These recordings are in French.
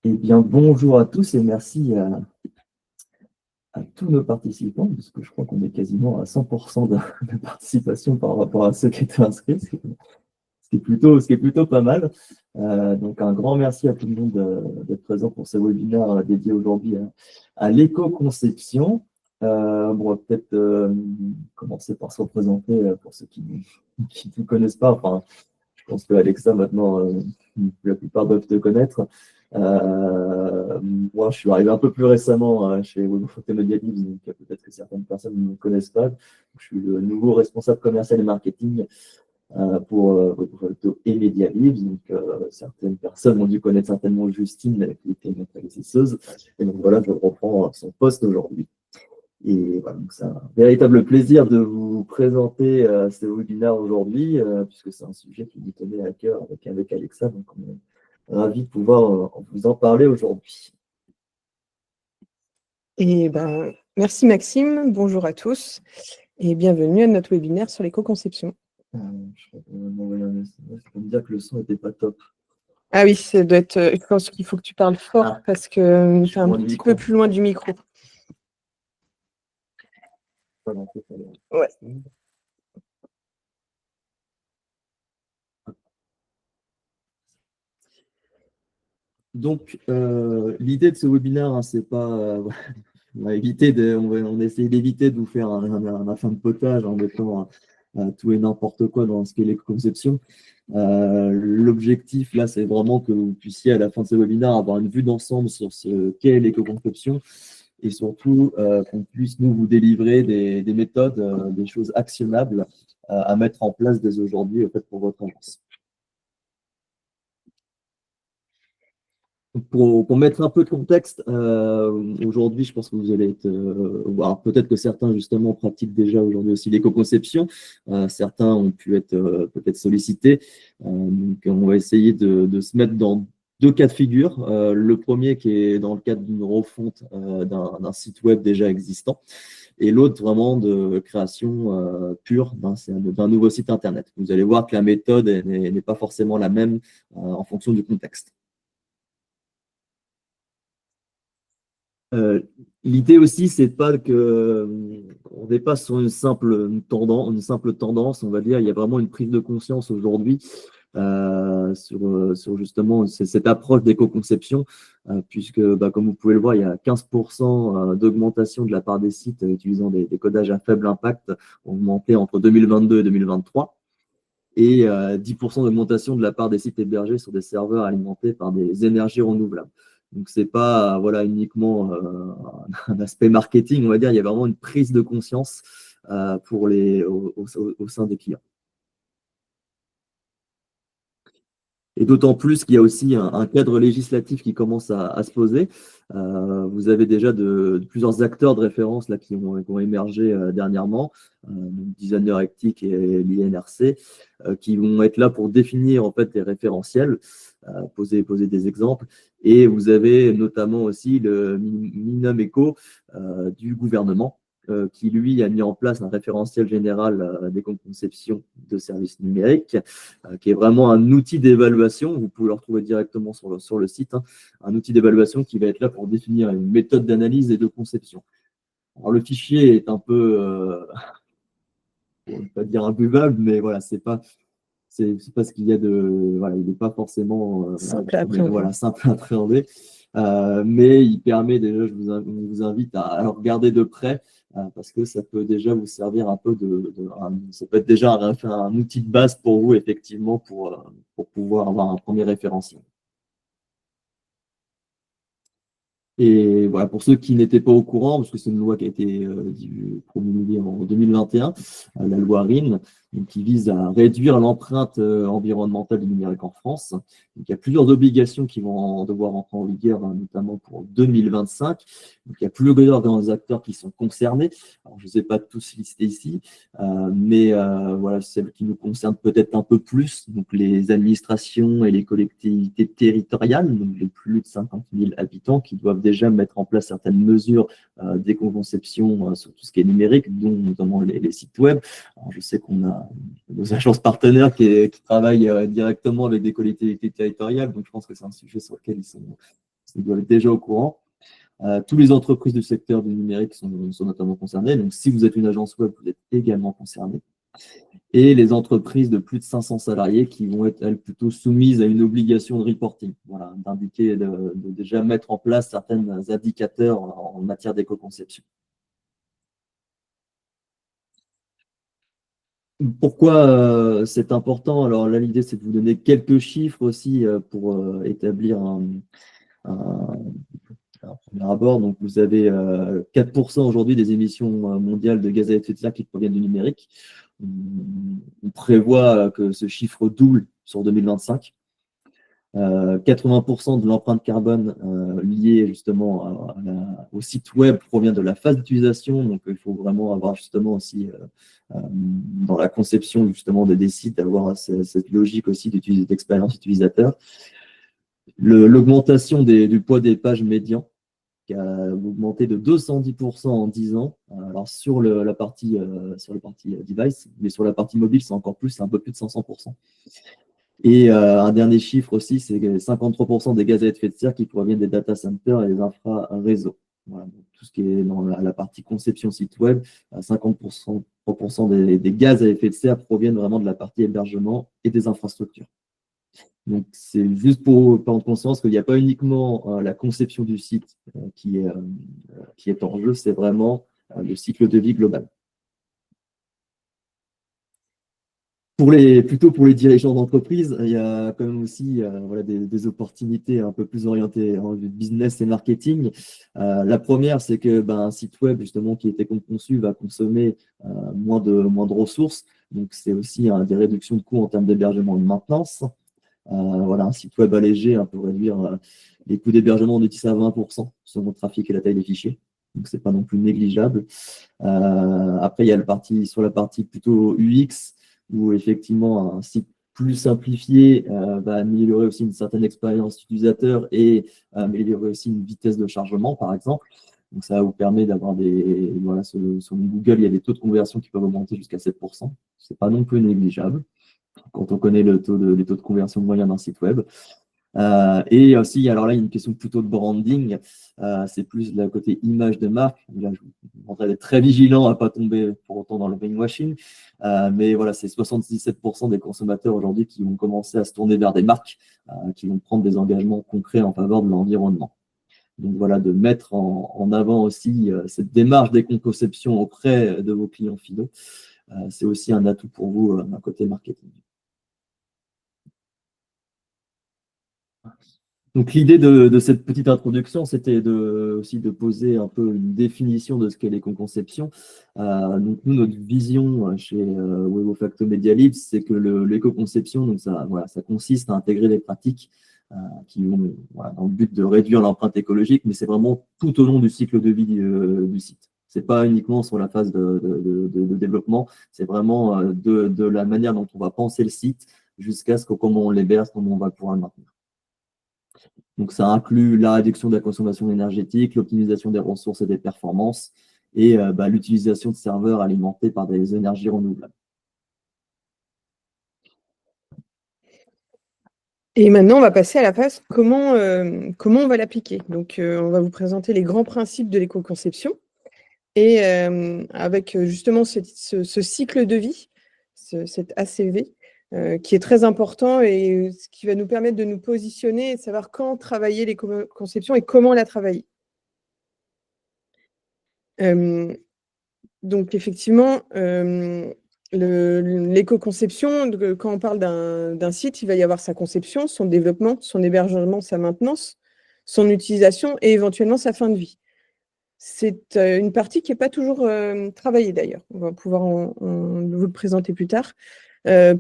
Eh bien, bonjour à tous et merci à tous nos participants, parce que je crois qu'on est quasiment à 100% de participation par rapport à ceux qui étaient inscrits, ce qui est plutôt pas mal. Donc, un grand merci à tout le monde d'être présent pour ce webinaire dédié aujourd'hui à l'éco-conception. Bon, on va peut-être commencer par se représenter pour ceux qui ne nous connaissent pas. Enfin, je pense que Alexa, maintenant, la plupart doivent te connaître. Moi, je suis arrivé un peu plus récemment chez Webfront Media Leads, donc peut-être que certaines personnes ne me connaissent pas. Je suis le nouveau responsable commercial et marketing pour Webfront et Media Leads. Donc, certaines personnes ont dû connaître certainement Justine, qui était notre prédécesseuse. Et donc, voilà, je reprends son poste aujourd'hui. Et voilà, donc c'est un véritable plaisir de vous présenter ce webinaire aujourd'hui, puisque c'est un sujet qui nous tenait à cœur avec Alexa. Donc, on est ravis de pouvoir vous en parler aujourd'hui. Merci Maxime, bonjour à tous et bienvenue à notre webinaire sur l'éco-conception. Je crois qu'on m'a envoyé un message pour me dire que le son n'était pas top. Ah oui, ça doit être. Je pense qu'il faut que tu parles fort parce que tu es un petit peu plus loin du micro. Ouais. Donc, l'idée de ce webinaire, hein, c'est pas. On va essayer d'éviter de vous faire un afin de potage en mettant tout et n'importe quoi dans ce qu'est l'éco-conception. L'objectif, là, c'est vraiment que vous puissiez, à la fin de ce webinaire, avoir une vue d'ensemble sur ce qu'est l'éco-conception et surtout qu'on puisse nous vous délivrer des méthodes, des choses actionnables à mettre en place dès aujourd'hui pour votre agence. Pour mettre un peu de contexte, aujourd'hui, je pense que vous allez être. Alors peut-être que certains, justement, pratiquent déjà aujourd'hui aussi l'éco-conception. Certains ont pu être peut-être sollicités. Donc, on va essayer de se mettre dans deux cas de figure. Le premier qui est dans le cadre d'une refonte d'un site web déjà existant. Et l'autre vraiment de création pure d'un nouveau site Internet. Vous allez voir que la méthode n'est pas forcément la même en fonction du contexte. L'idée aussi, c'est pas que on n'est pas sur une simple tendance, on va dire. Il y a vraiment une prise de conscience aujourd'hui sur justement cette approche d'éco-conception, puisque, comme vous pouvez le voir, il y a 15% d'augmentation de la part des sites utilisant des codages à faible impact, augmenté entre 2022 et 2023. Et 10% d'augmentation de la part des sites hébergés sur des serveurs alimentés par des énergies renouvelables. Donc, ce n'est pas uniquement un aspect marketing, on va dire, il y a vraiment une prise de conscience au sein des clients. Et d'autant plus qu'il y a aussi un cadre législatif qui commence à se poser. Vous avez déjà plusieurs acteurs de référence là, qui ont émergé dernièrement, Designer Ethic et l'INRC, qui vont être là pour définir en fait, des référentiels, poser des exemples. Et vous avez notamment aussi le Minimum Eco du gouvernement, qui, lui, a mis en place un référentiel général d'éco-conception de services numériques, qui est vraiment un outil d'évaluation. Vous pouvez le retrouver directement sur le site, hein, un outil d'évaluation qui va être là pour définir une méthode d'analyse et de conception. Alors, le fichier est un peu, on ne va pas dire imbuvable, mais voilà, c'est pas ce qu'il y a de. Voilà, il n'est pas forcément simple à appréhender. Simple à appréhender. Mais il permet déjà, on vous invite à le regarder de près, parce que ça peut déjà vous servir un peu ça peut être déjà un outil de base pour vous, effectivement, pour pouvoir avoir un premier référentiel. Et voilà, pour ceux qui n'étaient pas au courant, parce que c'est une loi qui a été promulguée en 2021, la loi RIN, qui vise à réduire l'empreinte environnementale du numérique en France. Donc, il y a plusieurs obligations qui vont devoir entrer en vigueur, notamment pour 2025. Donc, il y a plusieurs grands acteurs qui sont concernés. Alors, je ne sais pas tous listés ici, mais voilà, celles qui nous concernent peut-être un peu plus, donc les administrations et les collectivités territoriales, donc les plus de 50 000 habitants, qui doivent déjà mettre en place certaines mesures d'éco-conception sur tout ce qui est numérique, dont notamment les sites web. Alors, je sais qu'on a nos agences partenaires qui travaillent directement avec des collectivités territoriales, donc je pense que c'est un sujet sur lequel ils ils doivent être déjà au courant. Toutes les entreprises du secteur du numérique sont notamment concernées. Donc, si vous êtes une agence web, vous êtes également concerné. Et les entreprises de plus de 500 salariés qui vont être, elles, plutôt soumises à une obligation de reporting, voilà, d'indiquer, de déjà mettre en place certains indicateurs en matière d'éco-conception. Pourquoi c'est important? Alors là, l'idée, c'est de vous donner quelques chiffres aussi pour établir un premier abord. Donc, vous avez 4% aujourd'hui des émissions mondiales de gaz à effet de serre qui proviennent du numérique. On prévoit que ce chiffre double sur 2025. 80% de l'empreinte carbone liée justement au site web provient de la phase d'utilisation. Donc, il faut vraiment avoir justement aussi dans la conception justement des sites, avoir cette logique aussi d'expérience utilisateur. L'augmentation du poids des pages médians qui a augmenté de 210% en 10 ans. Alors sur la partie device, mais sur la partie mobile, c'est encore plus, c'est un peu plus de 500%. Et un dernier chiffre aussi, c'est que 53% des gaz à effet de serre qui proviennent des data centers et des infra-réseaux. Voilà, tout ce qui est dans la partie conception site web, 50% des gaz à effet de serre proviennent vraiment de la partie hébergement et des infrastructures. Donc, c'est juste pour prendre conscience qu'il n'y a pas uniquement la conception du site qui est en jeu, c'est vraiment le cycle de vie global. Plutôt pour les dirigeants d'entreprise, il y a quand même aussi des opportunités un peu plus orientées en business et marketing. La première, c'est que un site web justement qui était conçu va consommer moins de ressources. Donc, c'est aussi des réductions de coûts en termes d'hébergement et de maintenance. Un site web allégé peut réduire les coûts d'hébergement de 10 à 20% selon le trafic et la taille des fichiers. Donc, ce n'est pas non plus négligeable. Après, il y a sur la partie plutôt UX, où effectivement un site plus simplifié va améliorer aussi une certaine expérience utilisateur et améliorer aussi une vitesse de chargement, par exemple. Donc, ça vous permet d'avoir sur Google, il y a des taux de conversion qui peuvent augmenter jusqu'à 7%. Ce n'est pas non plus négligeable quand on connaît les taux de conversion moyen d'un site web. Et aussi, alors là, il y a une question plutôt de branding. C'est plus le côté image de marque. Là, je vous demanderai d'être très vigilant à ne pas tomber pour autant dans le greenwashing. Mais voilà, c'est 77% des consommateurs aujourd'hui qui vont commencer à se tourner vers des marques qui vont prendre des engagements concrets en faveur de l'environnement. Donc voilà, de mettre en avant aussi cette démarche d'éco-conception auprès de vos clients finaux. C'est aussi un atout pour vous d'un côté marketing. Donc l'idée de cette petite introduction, c'était aussi de poser un peu une définition de ce qu'est l'éco-conception. Donc nous, notre vision chez Webofacto Media Leads, c'est que l'éco-conception, donc ça consiste à intégrer des pratiques qui vont dans le but de réduire l'empreinte écologique, mais c'est vraiment tout au long du cycle de vie du site. C'est pas uniquement sur la phase de développement, c'est vraiment de la manière dont on va penser le site jusqu'à comment on l'héberge, comment on va pouvoir le maintenir. Donc, ça inclut la réduction de la consommation énergétique, l'optimisation des ressources et des performances et l'utilisation de serveurs alimentés par des énergies renouvelables. Et maintenant, on va passer à la phase comment on va l'appliquer. Donc, on va vous présenter les grands principes de l'éco-conception et avec justement ce cycle de vie, cet ACV, qui est très important et ce qui va nous permettre de nous positionner et de savoir quand travailler l'éco-conception et comment la travailler. Donc, effectivement, l'éco-conception, quand on parle d'un site, il va y avoir sa conception, son développement, son hébergement, sa maintenance, son utilisation et éventuellement sa fin de vie. C'est une partie qui n'est pas toujours travaillée d'ailleurs. On va pouvoir vous le présenter plus tard.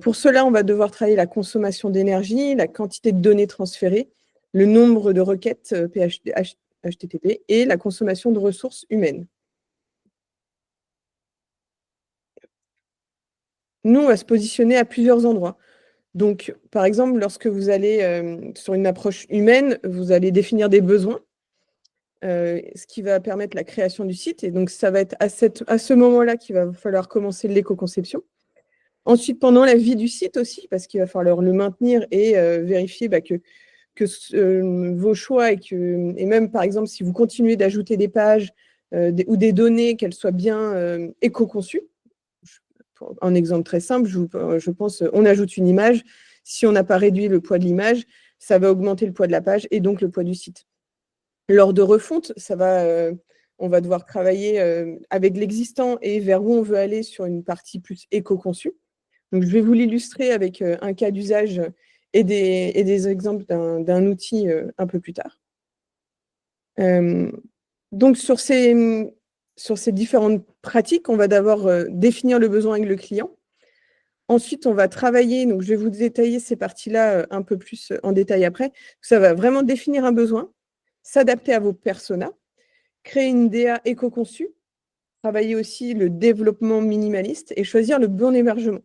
Pour cela, on va devoir travailler la consommation d'énergie, la quantité de données transférées, le nombre de requêtes HTTP et la consommation de ressources humaines. Nous, on va se positionner à plusieurs endroits. Donc, par exemple, lorsque vous allez sur une approche humaine, vous allez définir des besoins, ce qui va permettre la création du site. Et donc, ça va être à ce moment-là qu'il va falloir commencer l'éco-conception. Ensuite, pendant la vie du site aussi, parce qu'il va falloir le maintenir et vérifier que que vos choix et même, par exemple, si vous continuez d'ajouter des pages ou des données, qu'elles soient bien éco-conçues. Un exemple très simple, je pense, on ajoute une image. Si on n'a pas réduit le poids de l'image, ça va augmenter le poids de la page et donc le poids du site. Lors de refonte, on va devoir travailler avec l'existant et vers où on veut aller sur une partie plus éco-conçue. Donc, je vais vous l'illustrer avec un cas d'usage et des exemples d'un outil un peu plus tard. Donc, sur ces différentes pratiques, on va d'abord définir le besoin avec le client. Ensuite, on va travailler, donc je vais vous détailler ces parties-là un peu plus en détail après. Ça va vraiment définir un besoin, s'adapter à vos personas, créer une DA éco-conçue, travailler aussi le développement minimaliste et choisir le bon hébergement.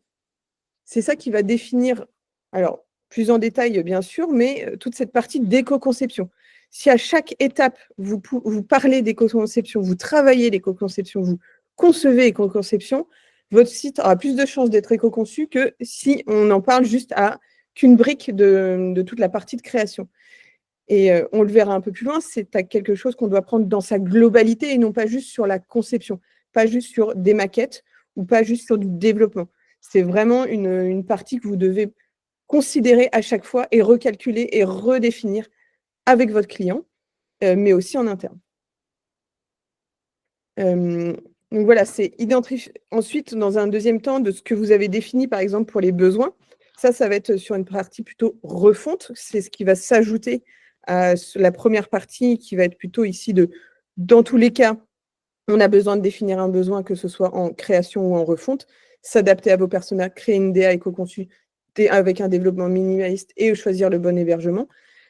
C'est ça qui va définir, alors plus en détail bien sûr, mais toute cette partie d'éco-conception. Si à chaque étape, vous parlez d'éco-conception, vous travaillez l'éco-conception, vous concevez l'éco-conception, votre site aura plus de chances d'être éco-conçu que si on en parle juste qu'une brique de toute la partie de création. Et on le verra un peu plus loin, c'est quelque chose qu'on doit prendre dans sa globalité et non pas juste sur la conception, pas juste sur des maquettes ou pas juste sur du développement. C'est vraiment une partie que vous devez considérer à chaque fois et recalculer et redéfinir avec votre client, mais aussi en interne. Donc voilà, c'est identifier ensuite, dans un deuxième temps, de ce que vous avez défini, par exemple, pour les besoins. Ça va être sur une partie plutôt refonte. C'est ce qui va s'ajouter à la première partie qui va être plutôt ici dans tous les cas, on a besoin de définir un besoin, que ce soit en création ou en refonte, s'adapter à vos personas, créer une DA éco-conçue avec un développement minimaliste et choisir le bon hébergement.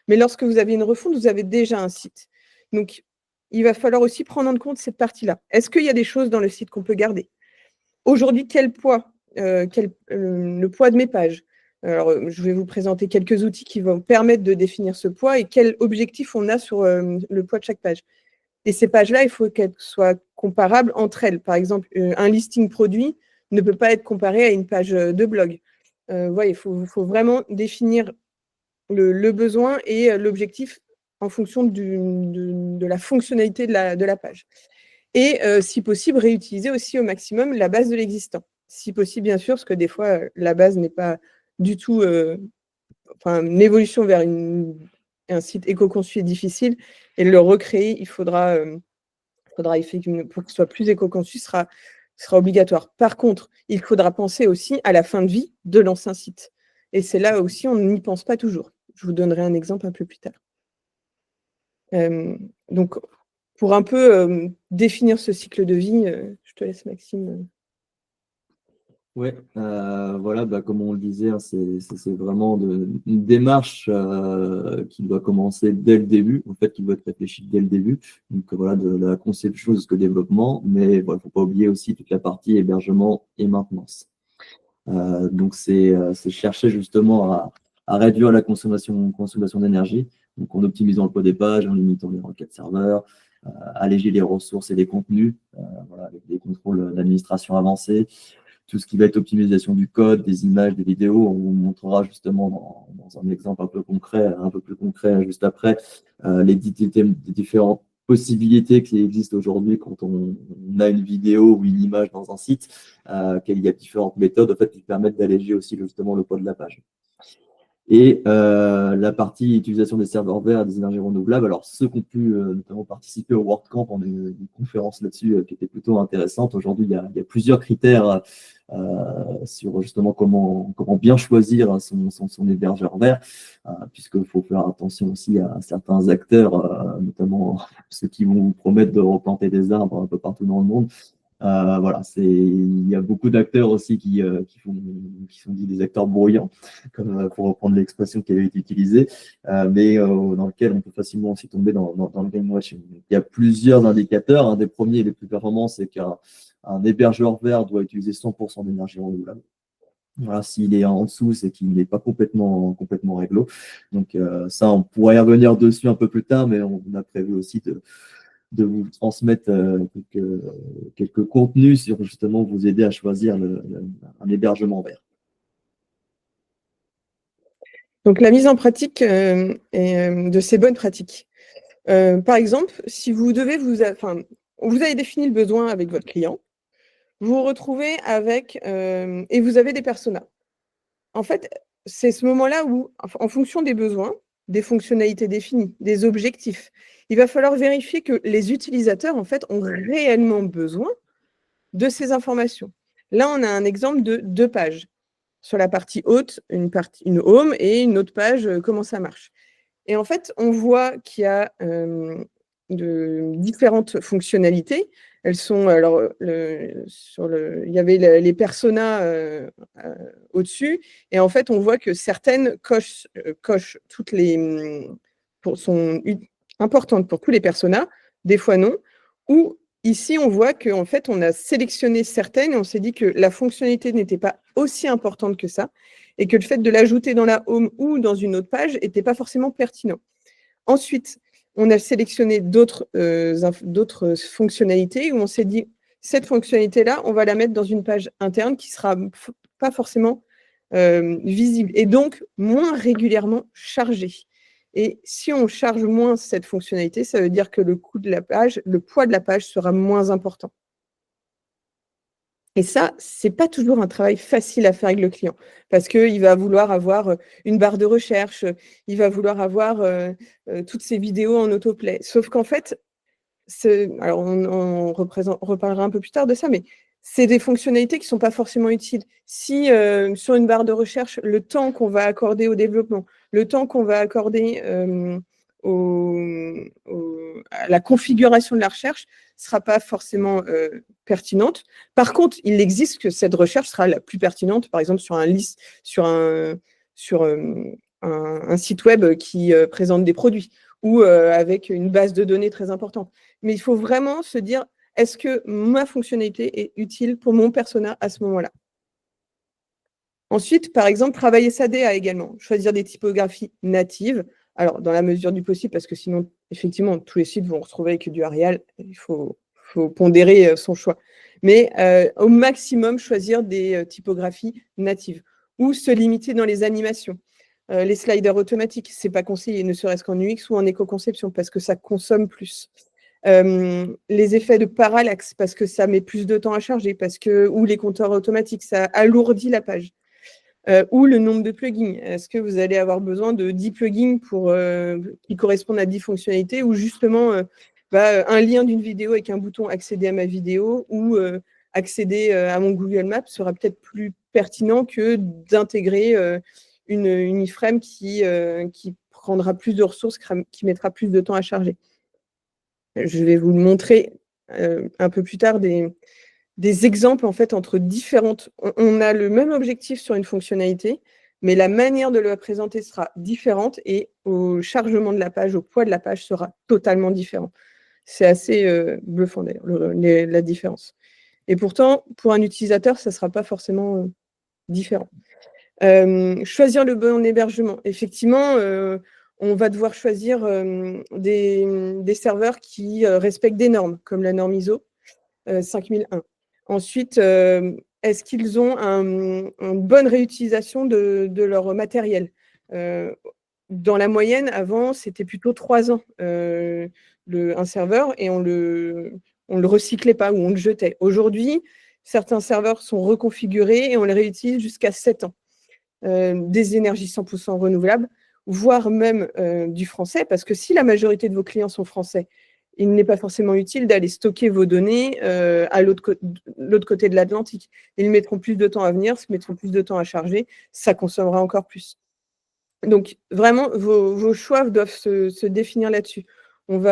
Mais lorsque vous avez une refonte, vous avez déjà un site. Donc, il va falloir aussi prendre en compte cette partie-là. Est-ce qu'il y a des choses dans le site qu'on peut garder? Aujourd'hui, quel poids le poids de mes pages. Alors, je vais vous présenter quelques outils qui vont permettre de définir ce poids et quel objectif on a sur le poids de chaque page. Et ces pages-là, il faut qu'elles soient comparables entre elles. Par exemple, un listing produit ne peut pas être comparé à une page de blog. Ouais, il faut vraiment définir le besoin et l'objectif en fonction de la fonctionnalité de la page. Et si possible, réutiliser aussi au maximum la base de l'existant. Si possible, bien sûr, parce que des fois, la base n'est pas du tout... une évolution vers un site éco-conçu est difficile. Et le recréer, il faudra effectivement, pour qu'il soit plus éco-conçu, sera obligatoire. Par contre, il faudra penser aussi à la fin de vie de l'ancien site. Et c'est là aussi, on n'y pense pas toujours. Je vous donnerai un exemple un peu plus tard. Donc, pour un peu définir ce cycle de vie, je te laisse, Maxime. Oui, voilà, comme on le disait, hein, c'est vraiment une démarche qui doit commencer dès le début, en fait, qui doit être réfléchie dès le début. Donc voilà, de la conception jusqu'au développement, mais il ne faut pas oublier aussi toute la partie hébergement et maintenance. Donc c'est chercher justement à réduire la consommation d'énergie, donc en optimisant le poids des pages, en limitant les requêtes serveurs, alléger les ressources et les contenus, voilà, avec des contrôles d'administration avancés. Tout ce qui va être optimisation du code, des images, des vidéos, on vous montrera justement dans un exemple un peu plus concret juste après, les différentes possibilités qui existent aujourd'hui quand on a une vidéo ou une image dans un site, qu'il y a différentes méthodes en fait, qui permettent d'alléger aussi justement le poids de la page. Et la partie utilisation des serveurs verts et des énergies renouvelables, alors ceux qui ont pu notamment participer au WordCamp, on a eu une conférence là-dessus qui était plutôt intéressante. Aujourd'hui, il y a plusieurs critères sur justement comment bien choisir son hébergeur vert, puisqu'il faut faire attention aussi à certains acteurs, notamment ceux qui vont vous promettre de replanter des arbres un peu partout dans le monde. Voilà, il y a beaucoup d'acteurs aussi qui sont dits des acteurs bruyants, comme pour reprendre l'expression qui avait été utilisée, mais dans lequel on peut facilement aussi tomber dans le greenwashing. Il y a plusieurs indicateurs. Un des premiers et les plus performants, c'est qu'un hébergeur vert doit utiliser 100% d'énergie renouvelable. Voilà, s'il est en dessous, c'est qu'il n'est pas complètement réglo. Donc ça, on pourrait y revenir dessus un peu plus tard, mais on a prévu aussi de vous transmettre quelques contenus sur justement vous aider à choisir un hébergement vert. Donc, la mise en pratique de ces bonnes pratiques. Par exemple, si vous devez vous avez défini le besoin avec votre client, vous vous retrouvez avec et vous avez des personas. En fait, c'est ce moment-là où, en fonction des besoins, des fonctionnalités définies, des objectifs, il va falloir vérifier que les utilisateurs, en fait, ont réellement besoin de ces informations. Là, on a un exemple de 2 pages. Sur la partie haute, une home et une autre page, comment ça marche. Et en fait, on voit qu'il y a de différentes fonctionnalités. Elles sont alors il y avait les personas au-dessus, et en fait, on voit que certaines cochent toutes les sont importantes pour tous les personas, des fois non. Ou ici, on voit qu'en fait, on a sélectionné certaines et on s'est dit que la fonctionnalité n'était pas aussi importante que ça, et que le fait de l'ajouter dans la home ou dans une autre page n'était pas forcément pertinent. Ensuite, on a sélectionné d'autres fonctionnalités où on s'est dit, cette fonctionnalité-là, on va la mettre dans une page interne qui ne sera pas forcément visible et donc moins régulièrement chargée. Et si on charge moins cette fonctionnalité, ça veut dire que le poids de la page sera moins important. Et ça, c'est pas toujours un travail facile à faire avec le client parce qu'il va vouloir avoir une barre de recherche, il va vouloir avoir toutes ces vidéos en autoplay. Sauf qu'en fait, alors on reparlera un peu plus tard de ça, mais c'est des fonctionnalités qui ne sont pas forcément utiles. Si sur une barre de recherche, le temps qu'on va accorder au développement, le temps qu'on va accorder à la configuration de la recherche ne sera pas forcément pertinente. Par contre, il existe que cette recherche sera la plus pertinente, par exemple sur un site web qui présente des produits ou avec une base de données très importante. Mais il faut vraiment se dire, est-ce que ma fonctionnalité est utile pour mon persona à ce moment-là? Ensuite, par exemple, travailler sa DA également. Choisir des typographies natives. Alors, dans la mesure du possible, parce que sinon, effectivement, tous les sites vont retrouver avec du Arial. Il faut pondérer son choix. Mais au maximum, choisir des typographies natives ou se limiter dans les animations. Les sliders automatiques, ce n'est pas conseillé, ne serait-ce qu'en UX ou en éco-conception, parce que ça consomme plus. Les effets de parallaxe, parce que ça met plus de temps à charger, ou les compteurs automatiques, ça alourdit la page. Ou le nombre de plugins. Est-ce que vous allez avoir besoin de 10 plugins qui correspondent à 10 fonctionnalités, ou justement un lien d'une vidéo avec un bouton accéder à ma vidéo ou accéder à mon Google Maps sera peut-être plus pertinent que d'intégrer une iframe qui prendra plus de ressources, qui mettra plus de temps à charger. Je vais vous le montrer un peu plus tard, des exemples en fait entre différentes. On a le même objectif sur une fonctionnalité, mais la manière de le présenter sera différente et au chargement de la page, au poids de la page sera totalement différent. C'est assez bluffant d'ailleurs, la différence. Et pourtant, pour un utilisateur, ça ne sera pas forcément différent. Choisir le bon hébergement. Effectivement, on va devoir choisir des serveurs qui respectent des normes, comme la norme ISO 5001. Ensuite, est-ce qu'ils ont une bonne réutilisation de leur matériel? Dans la moyenne, avant, c'était plutôt 3 ans un serveur et on le recyclait pas ou on le jetait. Aujourd'hui, certains serveurs sont reconfigurés et on les réutilise jusqu'à 7 ans. Des énergies 100% renouvelables, voire même du français, parce que si la majorité de vos clients sont français, il n'est pas forcément utile d'aller stocker vos données à l'autre côté de l'Atlantique. Ils mettront plus de temps à venir, se mettront plus de temps à charger, ça consommera encore plus. Donc, vraiment, vos choix doivent se définir là-dessus. Le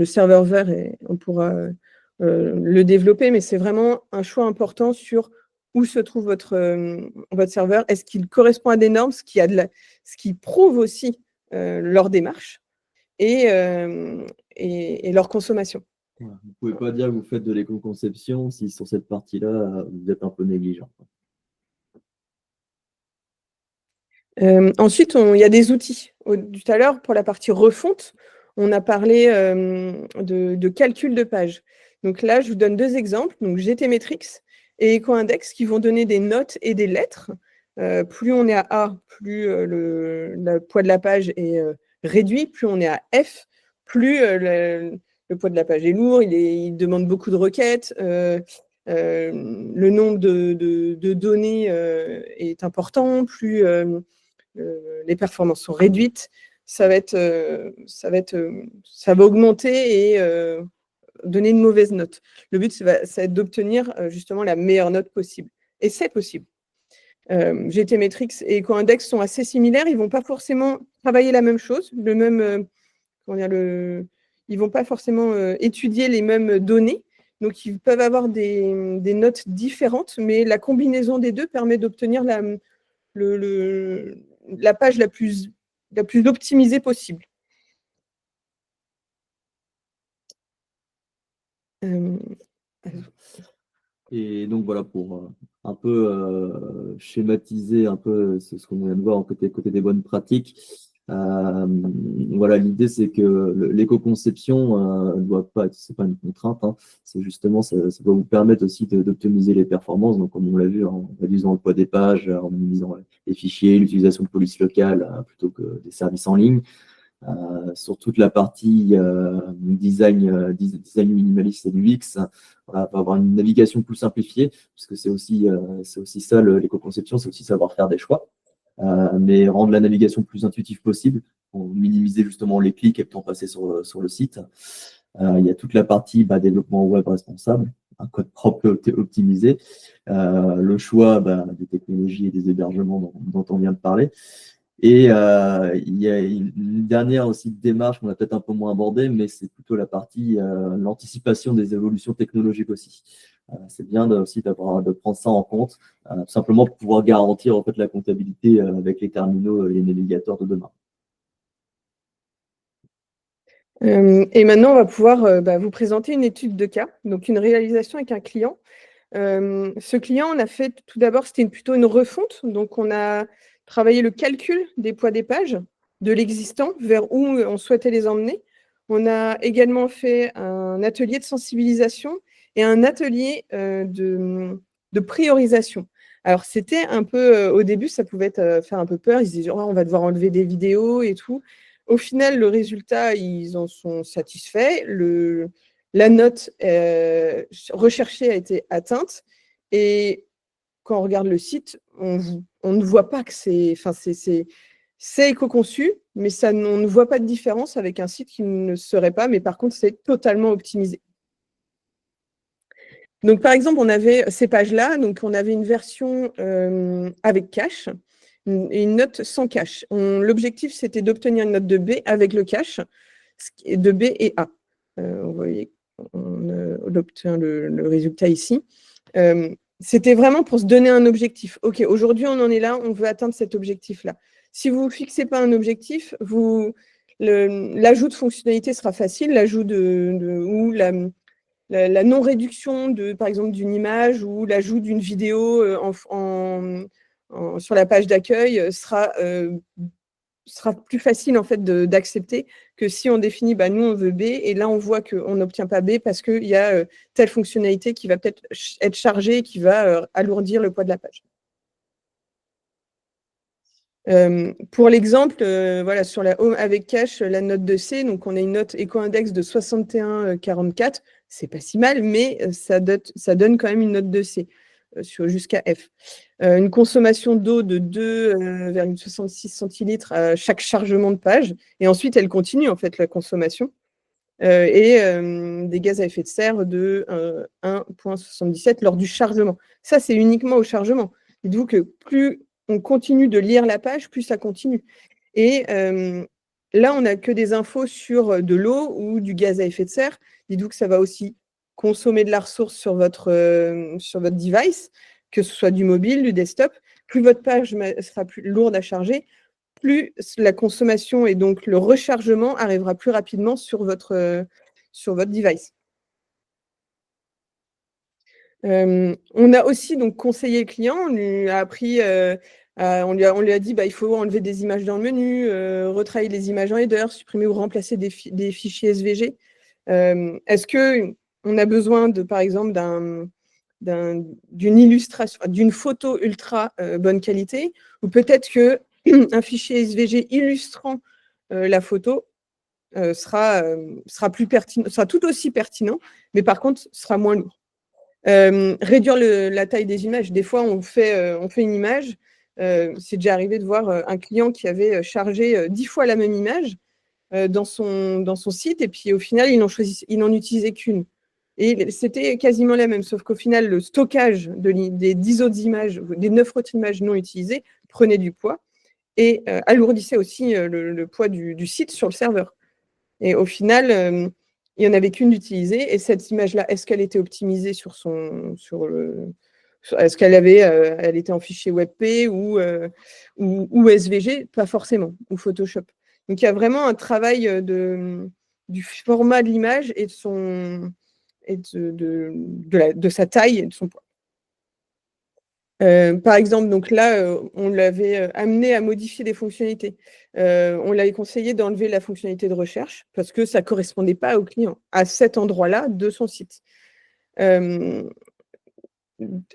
serveur vert, et on pourra le développer, mais c'est vraiment un choix important sur où se trouve votre serveur. Est-ce qu'il correspond à des normes, ce qui prouve aussi leur démarche et leur consommation. Vous ne pouvez pas dire que vous faites de l'éco-conception si sur cette partie-là, vous êtes un peu négligent. Ensuite, il y a des outils. Tout à l'heure, pour la partie refonte, on a parlé de calcul de page. Donc là, je vous donne 2 exemples. Donc GTmetrix et éco-index qui vont donner des notes et des lettres. Plus on est à A, plus le poids de la page est réduit. Plus on est à F, plus le poids de la page est lourd, il demande beaucoup de requêtes. Le nombre de données est important, plus les performances sont réduites, ça va augmenter et donner une mauvaise note. Le but, ça va être d'obtenir justement la meilleure note possible. Et c'est possible. GTmetrix et EcoIndex sont assez similaires. Ils ne vont pas forcément travailler la même chose, ils ne vont pas forcément étudier les mêmes données. Donc, ils peuvent avoir des notes différentes, mais la combinaison des deux permet d'obtenir la page la plus optimisée possible. Et donc voilà, pour un peu schématiser un peu ce qu'on vient de voir côté des bonnes pratiques. Voilà, l'idée c'est que l'éco-conception ne doit pas être, c'est pas une contrainte, hein, c'est justement, ça doit vous permettre aussi d'optimiser les performances. Donc, comme on l'a vu, en réduisant le poids des pages, en minimisant les fichiers, l'utilisation de police locale plutôt que des services en ligne. Sur toute la partie design minimaliste et UX, voilà, on va avoir une navigation plus simplifiée, puisque c'est aussi ça l'éco-conception, c'est aussi savoir faire des choix, mais rendre la navigation plus intuitive possible pour minimiser justement les clics et le temps passé sur le site. Il y a toute la partie développement web responsable, un code propre optimisé, le choix des technologies et des hébergements dont on vient de parler. Et il y a une dernière aussi démarche qu'on a peut-être un peu moins abordée, mais c'est plutôt la partie l'anticipation des évolutions technologiques aussi. C'est bien aussi de prendre ça en compte, tout simplement pour pouvoir garantir en fait la comptabilité avec les terminaux et les navigateurs de demain. Et maintenant, on va pouvoir vous présenter une étude de cas, donc une réalisation avec un client. Ce client, on a fait tout d'abord, c'était plutôt une refonte. Donc, on a travaillé le calcul des poids des pages, de l'existant, vers où on souhaitait les emmener. On a également fait un atelier de sensibilisation et un atelier de priorisation. Alors, c'était un peu, au début, ça pouvait faire un peu peur. Ils se disaient, oh, on va devoir enlever des vidéos et tout. Au final, le résultat, ils en sont satisfaits. La note recherchée a été atteinte. Et quand on regarde le site, on ne voit pas que c'est éco-conçu, mais on ne voit pas de différence avec un site qui ne serait pas, mais par contre, c'est totalement optimisé. Donc, par exemple, on avait ces pages-là, donc on avait une version avec cache et une note sans cache. L'objectif, c'était d'obtenir une note de B avec le cache, de B et A. Vous voyez, on obtient le résultat ici. C'était vraiment pour se donner un objectif. OK, aujourd'hui, on en est là, on veut atteindre cet objectif-là. Si vous ne fixez pas un objectif, l'ajout de fonctionnalité sera facile, l'ajout ou la non-réduction, par exemple, d'une image ou l'ajout d'une vidéo sur la page d'accueil sera plus facile en fait d'accepter que si on définit nous on veut B et là on voit qu'on n'obtient pas B parce qu'il y a telle fonctionnalité qui va peut-être être chargée et qui va alourdir le poids de la page. Pour l'exemple, voilà, sur la home avec cache, la note de C, donc on a une note éco-index de 61,44, c'est pas si mal, mais ça donne quand même une note de C jusqu'à F. Une consommation d'eau de 2,66 centilitres à chaque chargement de page, et ensuite elle continue en fait la consommation, et des gaz à effet de serre de 1,77 lors du chargement. Ça, c'est uniquement au chargement. Dites-vous que plus on continue de lire la page, plus ça continue. Et là, on n'a que des infos sur de l'eau ou du gaz à effet de serre. Dites-vous que ça va aussi consommer de la ressource sur votre device, que ce soit du mobile, du desktop. Plus votre page sera plus lourde à charger, plus la consommation et donc le rechargement arrivera plus rapidement sur votre device. On a aussi donc conseillé le client, on lui a appris, on lui a dit il faut enlever des images dans le menu, retravailler les images en header, supprimer ou remplacer des fichiers SVG. Est-ce qu'on a besoin par exemple d'une illustration, d'une photo ultra bonne qualité, ou peut-être qu'un fichier SVG illustrant la photo sera plus pertinent, sera tout aussi pertinent, mais par contre sera moins lourd. Réduire la taille des images. Des fois, on fait une image. C'est déjà arrivé de voir un client qui avait chargé 10 fois la même image dans son site, et puis au final, il n'en utilisait qu'une. Et c'était quasiment la même, sauf qu'au final, le stockage des 10 autres images, des 9 autres images non utilisées, prenait du poids et alourdissait aussi le poids du site sur le serveur. Et au final, il n'y en avait qu'une d'utilisée. Et cette image-là, est-ce qu'elle était optimisée est-ce elle était en fichier WebP ou SVG? Pas forcément, ou Photoshop. Donc, il y a vraiment un travail du format de l'image et de sa taille et de son poids. Par exemple, donc là, on l'avait amené à modifier des fonctionnalités. On l'avait conseillé d'enlever la fonctionnalité de recherche parce que ça ne correspondait pas au client, à cet endroit-là de son site.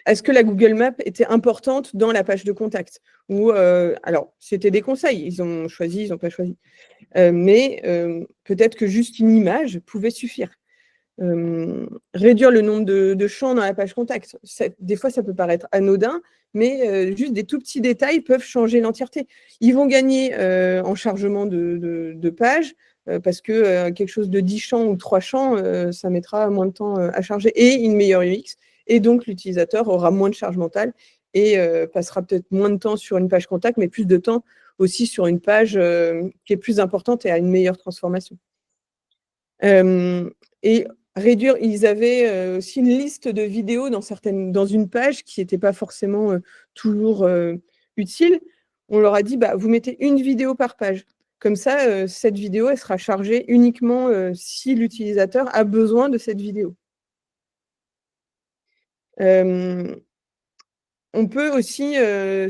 Est-ce que la Google Maps était importante dans la page de contact? Ou alors, c'était des conseils, ils ont choisi, ils n'ont pas choisi. Mais peut-être que juste une image pouvait suffire. Réduire le nombre de champs dans la page contact. Des fois, ça peut paraître anodin, mais juste des tout petits détails peuvent changer l'entièreté. Ils vont gagner en chargement de page parce que quelque chose de 10 champs ou 3 champs, ça mettra moins de temps à charger et une meilleure UX. Et donc, l'utilisateur aura moins de charge mentale et passera peut-être moins de temps sur une page contact, mais plus de temps aussi sur une page qui est plus importante et a une meilleure transformation. Et réduire, ils avaient aussi une liste de vidéos dans une page qui n'était pas forcément toujours utile. On leur a dit, bah, vous mettez une vidéo par page. Comme ça, cette vidéo, elle sera chargée uniquement si l'utilisateur a besoin de cette vidéo. On peut aussi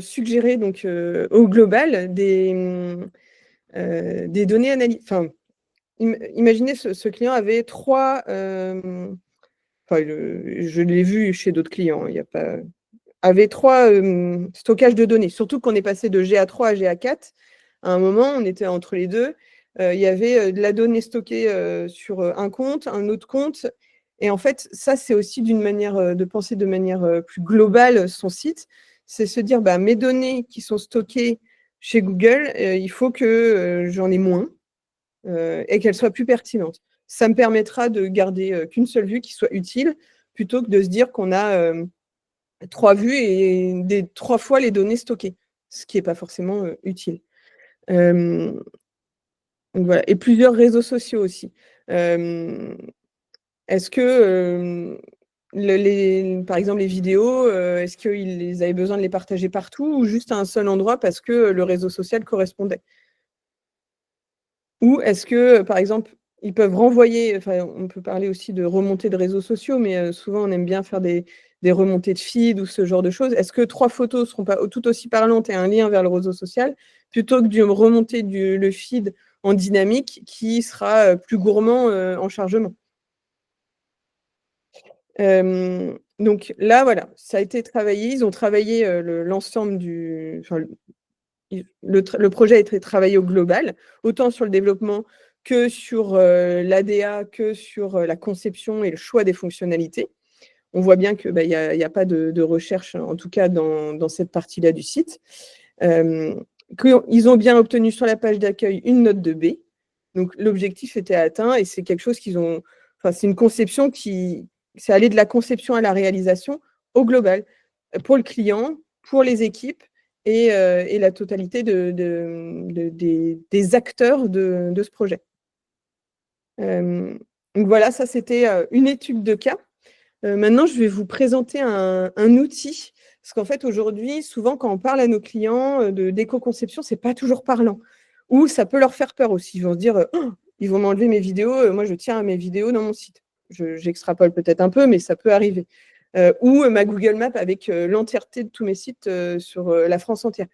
suggérer donc, au global des données analytiques. Enfin, imaginez, ce client avait 3... je l'ai vu chez d'autres clients, il y a pas... avait 3 stockages de données, surtout qu'on est passé de GA3 à GA4. À un moment, on était entre les deux. Il y avait de la donnée stockée sur un compte, un autre compte. Et en fait, ça, c'est aussi d'une manière de penser de manière plus globale son site. C'est se dire, bah, mes données qui sont stockées chez Google, il faut que j'en ai moins et qu'elles soient plus pertinentes. Ça me permettra de garder qu'une seule vue qui soit utile, plutôt que de se dire qu'on a 3 vues et 3 fois les données stockées, ce qui n'est pas forcément utile. Donc voilà. Et plusieurs réseaux sociaux aussi. Est-ce que, par exemple, les vidéos, est-ce qu'ils avaient besoin de les partager partout ou juste à un seul endroit parce que le réseau social correspondait? Ou est-ce que, par exemple, ils peuvent renvoyer, enfin, on peut parler aussi de remontées de réseaux sociaux, mais souvent on aime bien faire des remontées de feed ou ce genre de choses. Est-ce que 3 photos ne seront pas tout aussi parlantes et un lien vers le réseau social, plutôt que de remonter le feed en dynamique qui sera plus gourmand en chargement? Donc là, voilà, ça a été travaillé. Ils ont travaillé l'ensemble le projet a été travaillé au global, autant sur le développement que sur l'ADA, que sur la conception et le choix des fonctionnalités. On voit bien qu'il n'y a pas de recherche, en tout cas dans cette partie-là du site. Ils ont bien obtenu sur la page d'accueil une note de B. Donc l'objectif était atteint et c'est quelque chose qu'ils ont... Enfin, c'est une conception c'est aller de la conception à la réalisation au global, pour le client, pour les équipes et la totalité des acteurs de ce projet. Donc voilà, ça c'était une étude de cas. Maintenant, je vais vous présenter un outil, parce qu'en fait, aujourd'hui, souvent, quand on parle à nos clients d'éco-conception, ce n'est pas toujours parlant, ou ça peut leur faire peur aussi. Ils vont se dire, oh, ils vont m'enlever mes vidéos, moi, je tiens à mes vidéos dans mon site. J'extrapole peut-être un peu, mais ça peut arriver. Ou ma Google Maps avec l'entièreté de tous mes sites sur la France entière.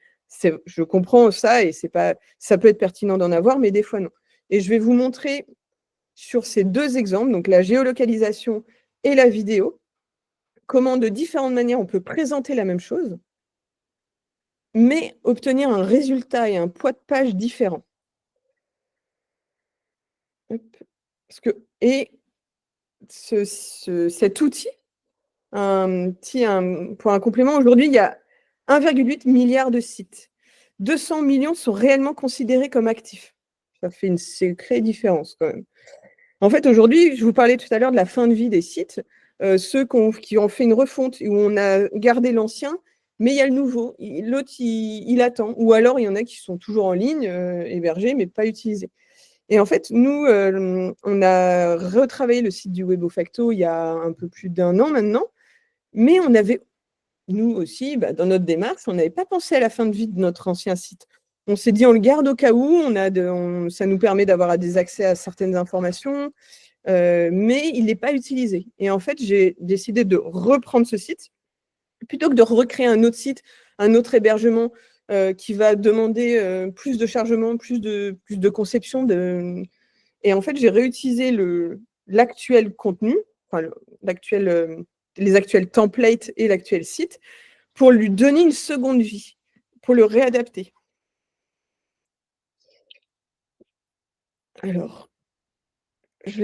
Je comprends ça, et ça peut être pertinent d'en avoir, mais des fois, non. Et je vais vous montrer sur ces 2 exemples, donc la géolocalisation et la vidéo, comment de différentes manières on peut présenter la même chose, mais obtenir un résultat et un poids de page différent. Hop. Cet outil, pour un complément, aujourd'hui, il y a 1,8 milliard de sites. 200 millions sont réellement considérés comme actifs. Ça fait une sacrée différence quand même. En fait, aujourd'hui, je vous parlais tout à l'heure de la fin de vie des sites. Ceux qui ont fait une refonte où on a gardé l'ancien, mais il y a le nouveau. L'autre, il attend. Ou alors, il y en a qui sont toujours en ligne, hébergés, mais pas utilisés. Et en fait, nous, on a retravaillé le site du Webofacto il y a un peu plus d'1 an maintenant, mais on avait, nous aussi, dans notre démarche, on n'avait pas pensé à la fin de vie de notre ancien site. On s'est dit, on le garde au cas où, ça nous permet d'avoir des accès à certaines informations, mais il n'est pas utilisé. Et en fait, j'ai décidé de reprendre ce site, plutôt que de recréer un autre site, un autre hébergement qui va demander plus de chargement, plus de conception. Et en fait, j'ai réutilisé l'actuel contenu, enfin, les actuels templates et l'actuel site, pour lui donner une seconde vie, pour le réadapter. Alors, je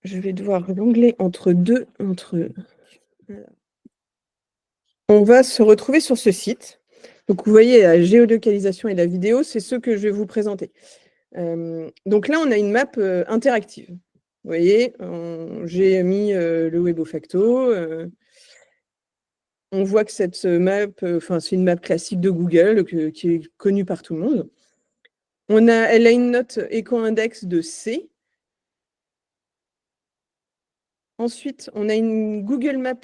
vais devoir jongler entre deux. On va se retrouver sur ce site. Donc, vous voyez, la géolocalisation et la vidéo, c'est ce que je vais vous présenter. Donc là, on a une map interactive. Vous voyez, j'ai mis le Webofacto. On voit que cette map, c'est une map classique de Google qui est connue par tout le monde. Elle a une note éco-index de C. Ensuite, on a une Google Map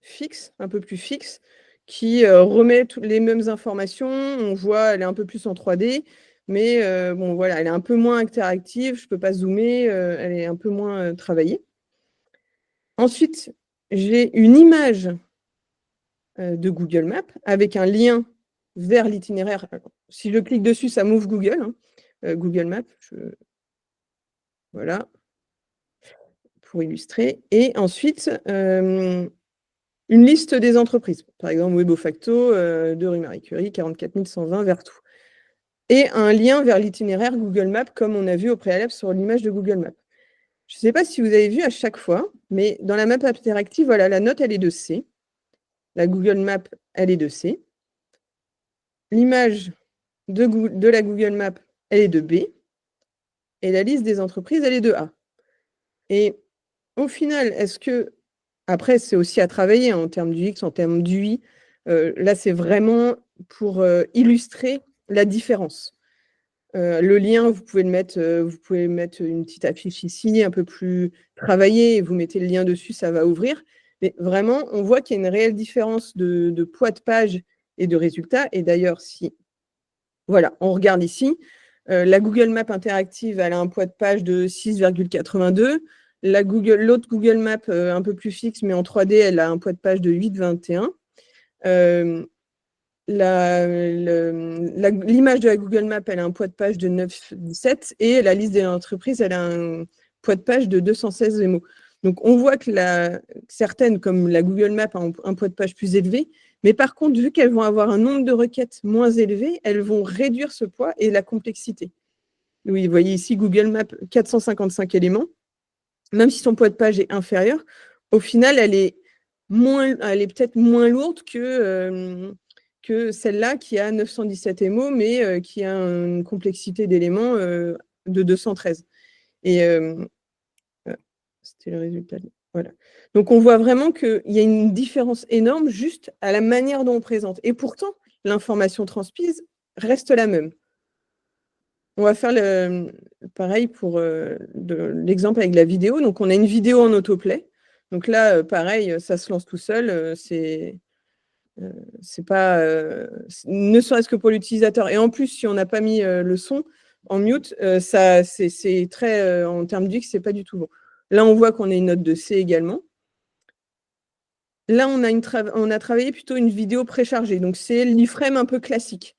fixe, un peu plus fixe, qui remet toutes les mêmes informations. On voit, elle est un peu plus en 3D, mais bon, voilà, elle est un peu moins interactive. Je ne peux pas zoomer, elle est un peu moins travaillée. Ensuite, j'ai une image de Google Maps avec un lien vers l'itinéraire. Si je clique dessus, ça m'ouvre Google, Google Maps. Voilà, pour illustrer. Et ensuite, une liste des entreprises. Par exemple, Webofacto de rue Marie Curie, 44 120 Vertou. Et un lien vers l'itinéraire Google Maps, comme on a vu au préalable sur l'image de Google Maps. Je ne sais pas si vous avez vu à chaque fois, mais dans la map interactive, voilà, la note, elle est de C. La Google Map, elle est de C. L'image de la Google Map, elle est de B. Et la liste des entreprises, elle est de A. Et au final, est-ce que... Après, c'est aussi à travailler en termes du X, en termes du Y. Là, c'est vraiment pour illustrer la différence. Le lien, vous pouvez mettre une petite affiche ici, un peu plus travaillée, et vous mettez le lien dessus, ça va ouvrir. Mais vraiment, on voit qu'il y a une réelle différence de poids de page et de résultats. Et d'ailleurs, voilà, on regarde ici, la Google Map interactive, elle a un poids de page de 6,82. L'autre Google Map, un peu plus fixe, mais en 3D, elle a un poids de page de 8,21. L'image de la Google Map, elle a un poids de page de 9,17 et la liste des entreprises, elle a un poids de page de 216 mots. Donc, on voit que certaines, comme la Google Map, ont un poids de page plus élevé, mais par contre, vu qu'elles vont avoir un nombre de requêtes moins élevé, elles vont réduire ce poids et la complexité. Oui, vous voyez ici, Google Map, 455 éléments. Même si son poids de page est inférieur, au final, elle est peut-être moins lourde que celle-là qui a 917 mots, mais qui a une complexité d'éléments de 213. Et c'était le résultat. Voilà. Donc, on voit vraiment qu'il y a une différence énorme juste à la manière dont on présente. Et pourtant, l'information transmise reste la même. On va faire pareil pour l'exemple avec la vidéo. Donc, on a une vidéo en autoplay. Donc là, pareil, ça se lance tout seul. C'est pas, ne serait-ce que pour l'utilisateur. Et en plus, si on n'a pas mis le son en mute, c'est très, en termes d'UX, c'est pas du tout bon. Là, on voit qu'on a une note de C également. Là, on a travaillé plutôt une vidéo préchargée. Donc, c'est l'iframe un peu classique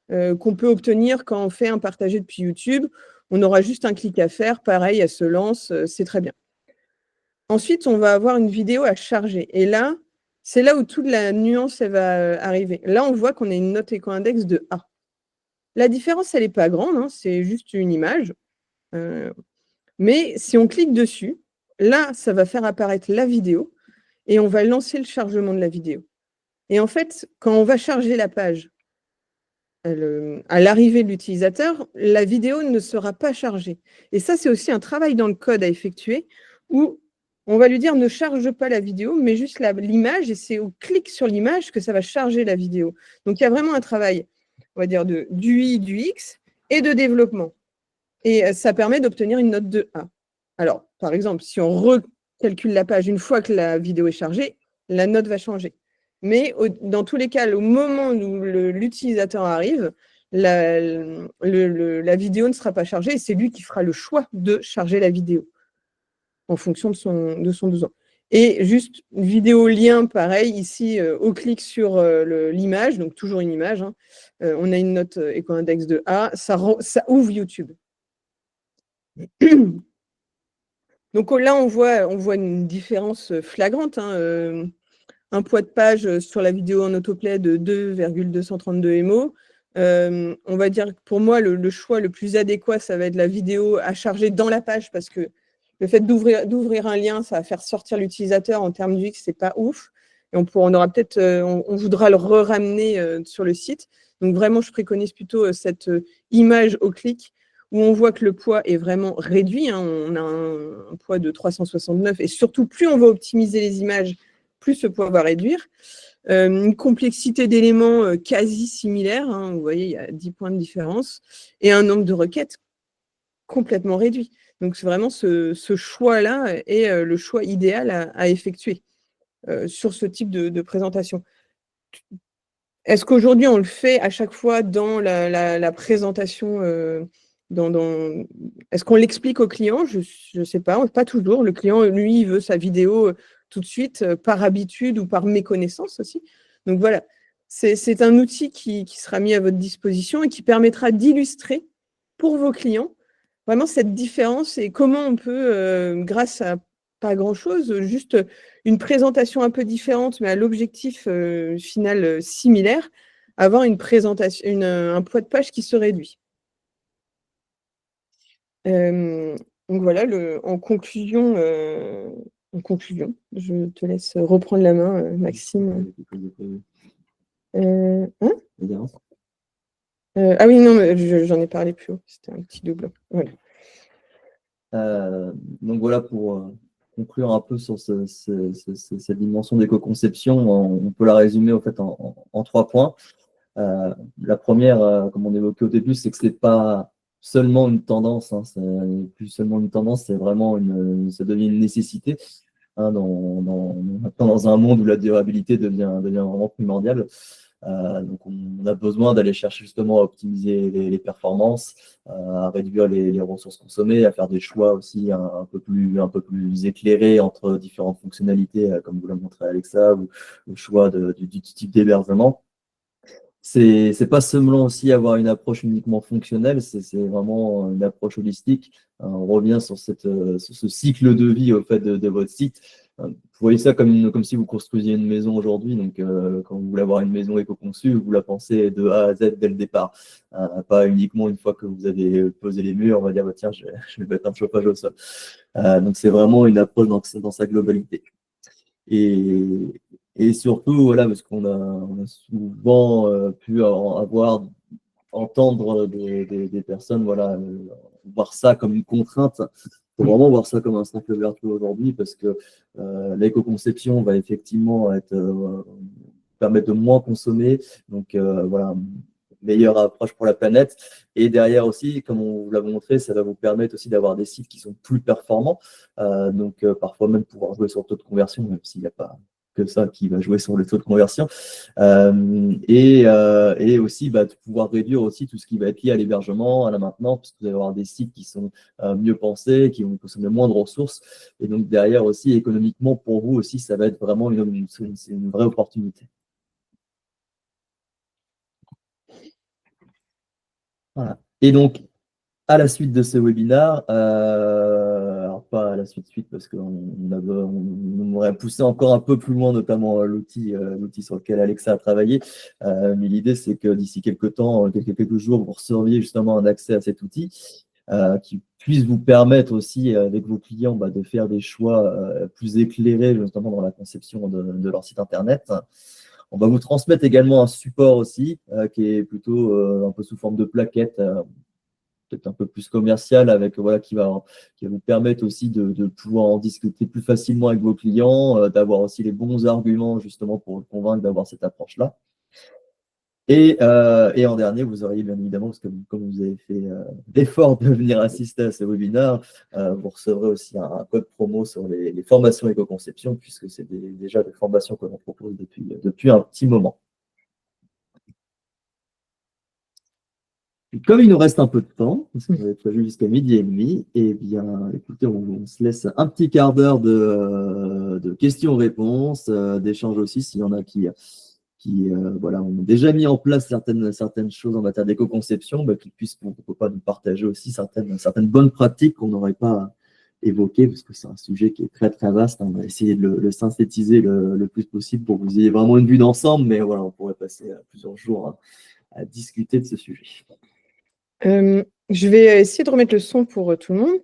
qu'on peut obtenir quand on fait un partagé depuis YouTube. On aura juste un clic à faire. Pareil, elle se lance, c'est très bien. Ensuite, on va avoir une vidéo à charger. Et là, c'est là où toute la nuance elle va arriver. Là, on voit qu'on a une note éco-index de A. La différence, elle n'est pas grande, hein, c'est juste une image. Mais si on clique dessus, là, ça va faire apparaître la vidéo et on va lancer le chargement de la vidéo. Et en fait, quand on va charger la page à l'arrivée de l'utilisateur, la vidéo ne sera pas chargée. Et ça, c'est aussi un travail dans le code à effectuer où on va lui dire ne charge pas la vidéo, mais juste l'image, et c'est au clic sur l'image que ça va charger la vidéo. Donc, il y a vraiment un travail, on va dire, d'UI, d'UX et de développement. Et ça permet d'obtenir une note de A. Alors, par exemple, si on recalcule la page une fois que la vidéo est chargée, la note va changer. Mais dans tous les cas, au moment où l'utilisateur arrive, la vidéo ne sera pas chargée et c'est lui qui fera le choix de charger la vidéo en fonction de son besoin. Et juste une vidéo lien, pareil, ici, au clic sur l'image, donc toujours une image, hein, on a une note éco-index de A, ça ouvre YouTube. Donc là, on voit une différence flagrante, hein, un poids de page sur la vidéo en autoplay de 2,232 MO. On va dire que pour moi, le choix le plus adéquat, ça va être la vidéo à charger dans la page parce que le fait d'ouvrir un lien, ça va faire sortir l'utilisateur en termes d'UX, c'est pas ouf. Et on aura peut-être, on voudra le ramener sur le site. Donc vraiment, je préconise plutôt cette image au clic où on voit que le poids est vraiment réduit, hein. On a un poids de 369 et surtout, plus on va optimiser les images, plus ce poids va réduire. Une complexité d'éléments quasi similaire, hein. Vous voyez, il y a 10 points de différence et un nombre de requêtes complètement réduit. Donc, c'est vraiment ce choix-là est le choix idéal à effectuer sur ce type de présentation. Est-ce qu'aujourd'hui, on le fait à chaque fois dans la présentation Est-ce qu'on l'explique au client? Je ne sais pas toujours. Le client, lui, il veut sa vidéo tout de suite, par habitude ou par méconnaissance aussi. Donc voilà, c'est un outil qui sera mis à votre disposition et qui permettra d'illustrer pour vos clients vraiment cette différence et comment on peut, grâce à pas grand-chose, juste une présentation un peu différente, mais à l'objectif final similaire, avoir une présentation, un poids de page qui se réduit. Donc voilà, en conclusion, je te laisse reprendre la main, Maxime. Hein? Ah oui, non, j'en ai parlé plus haut, c'était un petit double. Voilà. Donc voilà, pour conclure un peu sur cette dimension d'éco-conception, on peut la résumer au fait en 3 points. La première, comme on évoquait au début, c'est que c'est pas seulement une tendance, hein, c'est plus seulement une tendance, c'est vraiment ça devient une nécessité, hein, dans un monde où la durabilité devient vraiment primordiale. Donc on a besoin d'aller chercher justement à optimiser les performances, à réduire les ressources consommées, à faire des choix aussi un peu plus éclairés entre différentes fonctionnalités, comme vous l'a montré Alexa, ou le choix du type d'hébergement. C'est pas seulement aussi avoir une approche uniquement fonctionnelle, c'est vraiment une approche holistique. On revient sur ce cycle de vie au fait de votre site. Vous voyez ça comme si vous construisiez une maison aujourd'hui. Donc, quand vous voulez avoir une maison éco-conçue, vous la pensez de A à Z dès le départ. Pas uniquement une fois que vous avez posé les murs, on va dire, bah, tiens, je vais mettre un chauffage au sol. Donc, c'est vraiment une approche dans sa globalité. Et surtout, voilà, parce qu'on a souvent pu entendre des personnes, voilà, voir ça comme une contrainte. Il faut vraiment voir ça comme un cercle vertueux aujourd'hui, parce que l'éco-conception va effectivement permettre de moins consommer. Donc voilà, meilleure approche pour la planète. Et derrière aussi, comme on vous l'a montré, ça va vous permettre aussi d'avoir des sites qui sont plus performants. Donc parfois même pouvoir jouer sur le taux de conversion, même s'il n'y a pas que ça qui va jouer sur le taux de conversion. Et aussi de pouvoir réduire aussi tout ce qui va être lié à l'hébergement, à la maintenance, parce que vous allez avoir des sites qui sont mieux pensés, qui vont consommer moins de ressources. Et donc derrière aussi, économiquement, pour vous aussi, ça va être vraiment une vraie opportunité. Voilà. Et donc, à la suite de ce webinaire, alors pas à la suite parce on aurait poussé encore un peu plus loin, notamment l'outil sur lequel Alexa a travaillé. Mais l'idée, c'est que d'ici quelques temps, quelques jours, vous receviez justement un accès à cet outil qui puisse vous permettre aussi, avec vos clients, de faire des choix plus éclairés, notamment dans la conception de leur site Internet. On va vous transmettre également un support aussi, qui est plutôt un peu sous forme de plaquette, peut-être un peu plus commercial, avec, qui va vous permettre aussi de pouvoir en discuter plus facilement avec vos clients, d'avoir aussi les bons arguments justement pour le convaincre d'avoir cette approche-là. Et en dernier, vous auriez bien évidemment, parce que comme vous avez fait l'effort de venir assister à ce webinaire, vous recevrez aussi un code promo sur les formations éco-conception, puisque c'est déjà des formations que l'on propose depuis un petit moment. Comme il nous reste un peu de temps, parce qu'on avait prévu jusqu'à 12h30, eh bien, écoutez, on se laisse un petit quart d'heure de questions-réponses, d'échanges aussi, s'il y en a qui ont déjà mis en place certaines choses en matière d'éco-conception, qu'ils puissent, pourquoi pas, nous partager aussi certaines bonnes pratiques qu'on n'aurait pas évoquées, parce que c'est un sujet qui est très très vaste. On va essayer de le synthétiser le plus possible pour que vous ayez vraiment une vue d'ensemble, mais voilà, on pourrait passer plusieurs jours à discuter de ce sujet. Je vais essayer de remettre le son pour tout le monde.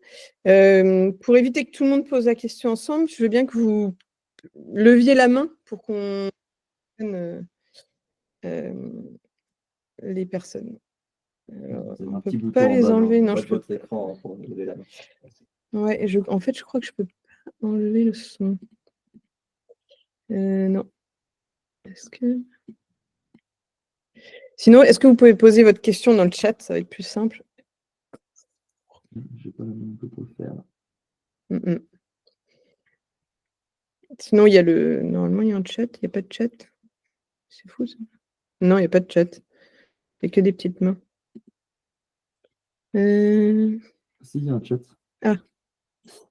Pour éviter que tout le monde pose la question ensemble, je veux bien que vous leviez la main pour qu'on les personnes. Alors, on ne peut pas les enlever. Non, je peux pas. Écran pour lever la main. Ouais, en fait, je crois que je peux pas enlever le son. Non. Sinon, est-ce que vous pouvez poser votre question dans le chat? Ça va être plus simple. Je n'ai pas la main pour le faire. Sinon, il y a normalement, il y a un chat. Il n'y a pas de chat. C'est fou, ça. Non, il n'y a pas de chat. Il n'y a que des petites mains. Si, il y a un chat. Ah.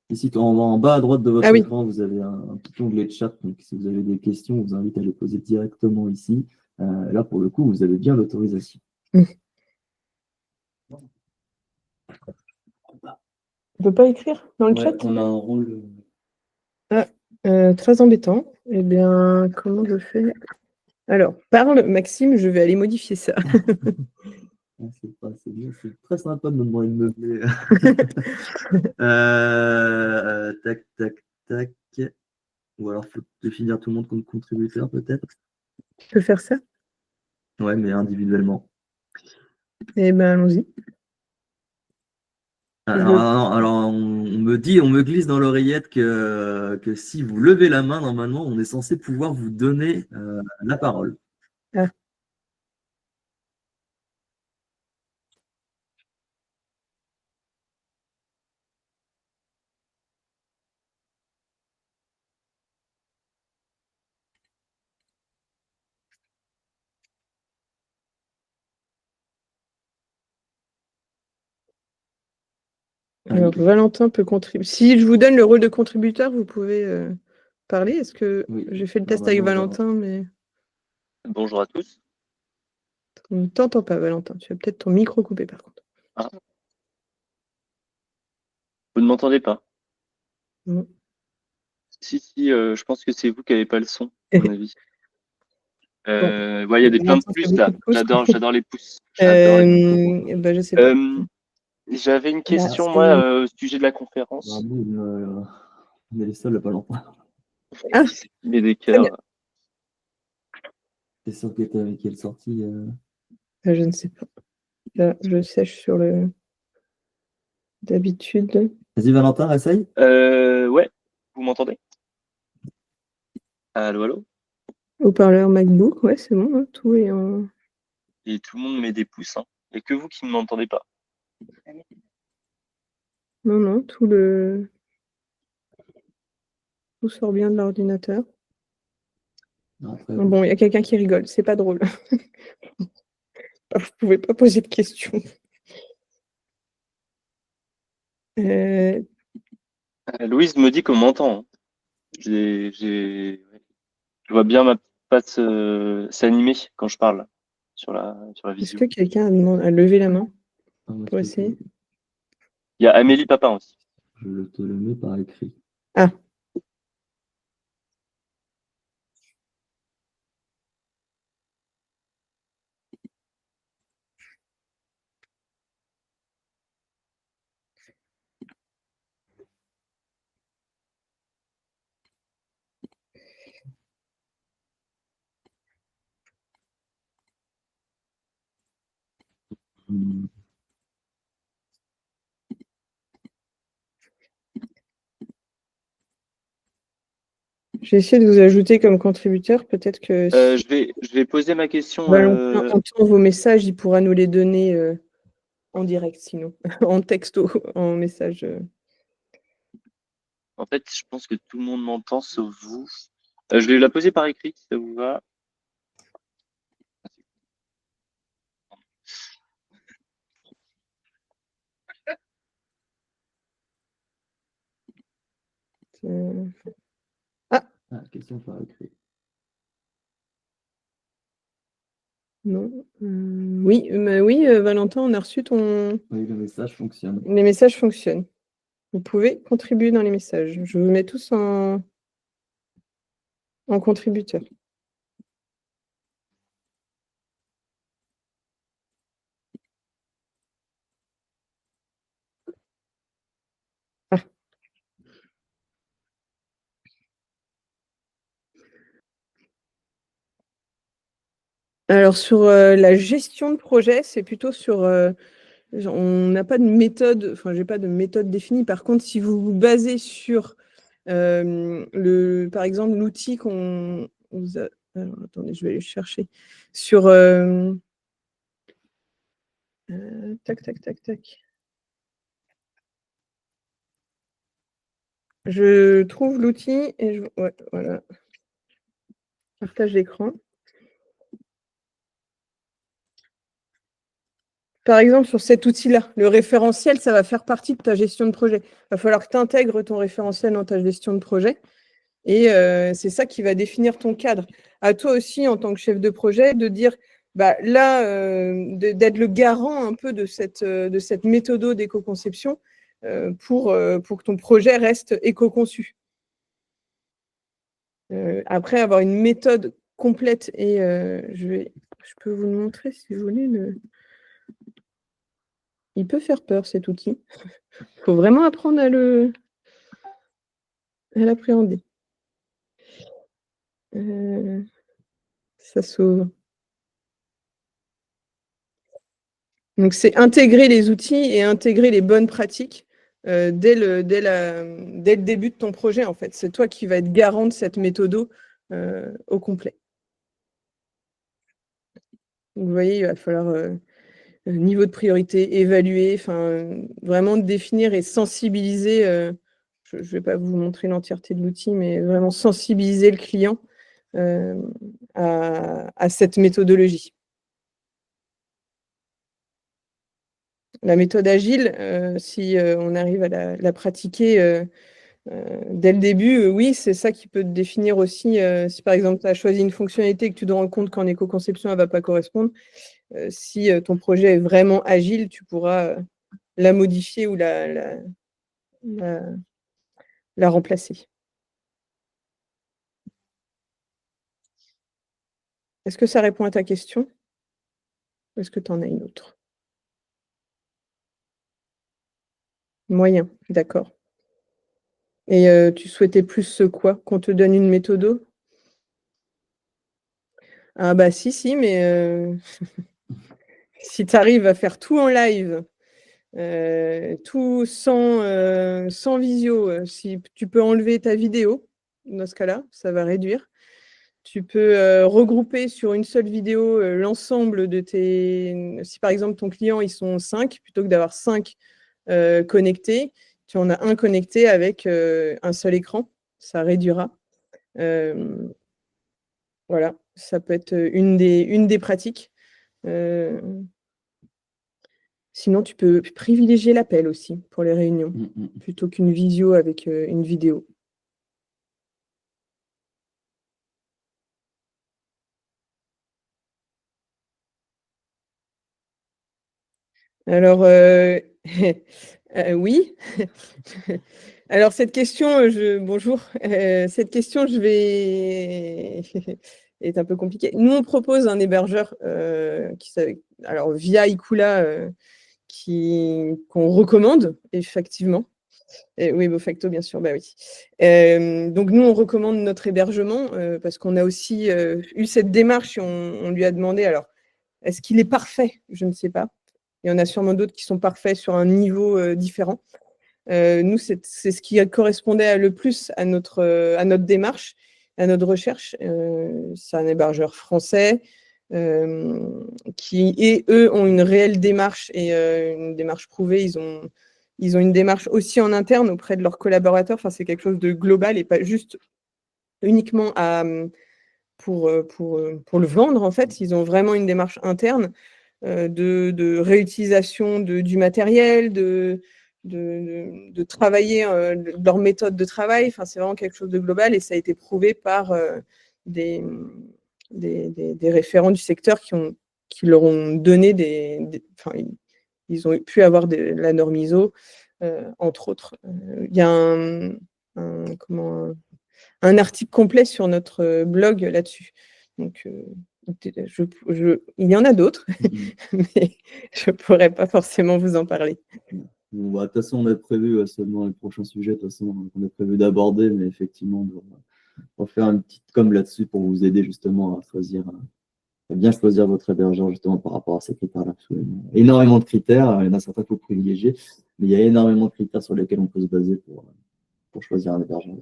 Ici, en bas à droite de votre écran, vous avez un petit onglet de chat. Donc, si vous avez des questions, on vous invite à les poser directement ici. Là, pour le coup, vous avez bien l'autorisation. On ne peut pas écrire dans le chat? On a un rôle. Très embêtant. Eh bien, comment je fais? Alors, parle, Maxime, je vais aller modifier ça. C'est bien, c'est très sympa de me demander de meubler. Tac, tac, tac. Ou alors, il faut définir tout le monde comme contributeur, peut-être. Tu peux faire ça? Ouais, mais individuellement. Eh bien, allons-y. Alors, on me glisse dans l'oreillette que si vous levez la main, normalement, on est censé pouvoir vous donner la parole. Ah. Alors, Valentin peut contribuer. Si je vous donne le rôle de contributeur, vous pouvez parler. Est-ce que j'ai fait le test avec Valentin, mais... Bonjour à tous. On ne t'entend pas, Valentin. Tu as peut-être ton micro coupé, par contre. Ah. Vous ne m'entendez pas? Non. Si, je pense que c'est vous qui n'avez pas le son, à mon avis. Il y a plein de plus là. J'adore les pouces. Je sais pas. J'avais une question, moi, au sujet de la conférence. On est les seuls à pas l'entendre. Ah, mais des cœurs. C'est sûr que t'es avec quelle sortie je ne sais pas. Là, je sèche sur le... D'habitude. Vas-y, Valentin, essaye. Ouais, vous m'entendez? Allô, allô? Haut-parleur MacBook, ouais, c'est bon, hein, tout est en... Et tout le monde met des pouces, hein. Il n'y a que vous qui ne m'entendez pas. Non, tout sort bien de l'ordinateur. Bon, il y a quelqu'un qui rigole, c'est pas drôle. Vous pouvez pas poser de questions. Louise me dit qu'on m'entend. Je vois bien ma patte s'animer quand je parle sur la vidéo. Est-ce que quelqu'un a levé la main pour essayer? Il y a Amélie Papin aussi. Je te le mets par écrit. Ah. Hmm. J'ai essayé de vous ajouter comme contributeur. Peut-être que Je vais poser ma question. Valentin entend vos messages, il pourra nous les donner en direct, sinon, en texto, en message. En fait, je pense que tout le monde m'entend sauf vous. Je vais la poser par écrit, si ça vous va. Ah, question par écrit. Non. Oui, oui, Valentin, on a reçu ton. Oui, le message fonctionne. Les messages fonctionnent. Vous pouvez contribuer dans les messages. Je vous mets tous en contributeur. Ah. Alors, sur la gestion de projet, c'est plutôt sur. On n'a pas de méthode, enfin, j'ai pas de méthode définie. Par contre, si vous vous basez sur par exemple, l'outil qu'on vous a. Alors, attendez, je vais aller le chercher. Sur. Tac, tac, tac, tac. Je trouve l'outil et je. Ouais, voilà. Partage d'écran. Par exemple, sur cet outil-là, le référentiel, ça va faire partie de ta gestion de projet. Il va falloir que tu intègres ton référentiel dans ta gestion de projet. Et c'est ça qui va définir ton cadre. À toi aussi, en tant que chef de projet, de dire, bah, là, d'être le garant un peu de cette méthode d'éco-conception pour que ton projet reste éco-conçu. Après, avoir une méthode complète, et je peux vous le montrer si vous voulez. Il peut faire peur, cet outil. Il faut vraiment apprendre à l'appréhender. Ça s'ouvre. Donc, c'est intégrer les outils et intégrer les bonnes pratiques dès le début de ton projet, en fait. C'est toi qui vas être garant de cette méthode au complet. Donc, vous voyez, il va falloir niveau de priorité, évaluer, vraiment définir et sensibiliser. Je ne vais pas vous montrer l'entièreté de l'outil, mais vraiment sensibiliser le client à cette méthodologie. La méthode agile, si on arrive à la pratiquer dès le début, oui, c'est ça qui peut te définir aussi. Si par exemple, tu as choisi une fonctionnalité et que tu te rends compte qu'en éco-conception, elle ne va pas correspondre, si ton projet est vraiment agile, tu pourras la modifier ou la remplacer. Est-ce que ça répond à ta question? Ou est-ce que tu en as une autre? Moyen, d'accord. Et tu souhaitais plus quoi? Qu'on te donne une méthode? Ah bah si, mais si tu arrives à faire tout en live, tout sans visio, si tu peux enlever ta vidéo, dans ce cas-là, ça va réduire. Tu peux regrouper sur une seule vidéo l'ensemble de tes. Si par exemple ton client, ils sont 5, plutôt que d'avoir 5 connectés, tu en as un connecté avec un seul écran, ça réduira. Voilà, ça peut être une des pratiques. Sinon, tu peux privilégier l'appel aussi pour les réunions, plutôt qu'une visio avec une vidéo. Alors, Oui. Alors cette question, bonjour. Cette question, est un peu compliquée. Nous, on propose un hébergeur alors via Icula, qu'on recommande, effectivement. Oui, Bofacto, bien sûr, bah oui. Donc nous, on recommande notre hébergement parce qu'on a aussi eu cette démarche et on lui a demandé, alors, est-ce qu'il est parfait? Je ne sais pas. Il y en a sûrement d'autres qui sont parfaits sur un niveau différent. Nous, c'est ce qui correspondait le plus à notre démarche, à notre recherche. C'est un hébergeur français qui, eux, ont une réelle démarche et une démarche prouvée. Ils ont une démarche aussi en interne auprès de leurs collaborateurs. Enfin, c'est quelque chose de global et pas juste uniquement pour le vendre, en fait. Ils ont vraiment une démarche interne de réutilisation du matériel, de travailler leur méthode de travail. Enfin, c'est vraiment quelque chose de global et ça a été prouvé par des référents du secteur qui leur ont donné enfin, ils ont pu avoir la norme ISO, entre autres. Il y a un article complet sur notre blog là-dessus. Donc, il y en a d'autres, mais je ne pourrais pas forcément vous en parler. Bon, bah, de toute façon, on a prévu seulement les prochains sujets, de toute façon, on a prévu d'aborder, mais effectivement, on va faire une petite com là-dessus pour vous aider justement à bien choisir votre hébergeur justement par rapport à ces critères-là. Il y a énormément de critères, il y en a certains qu'il faut privilégier, mais il y a énormément de critères sur lesquels on peut se baser pour choisir un hébergeur.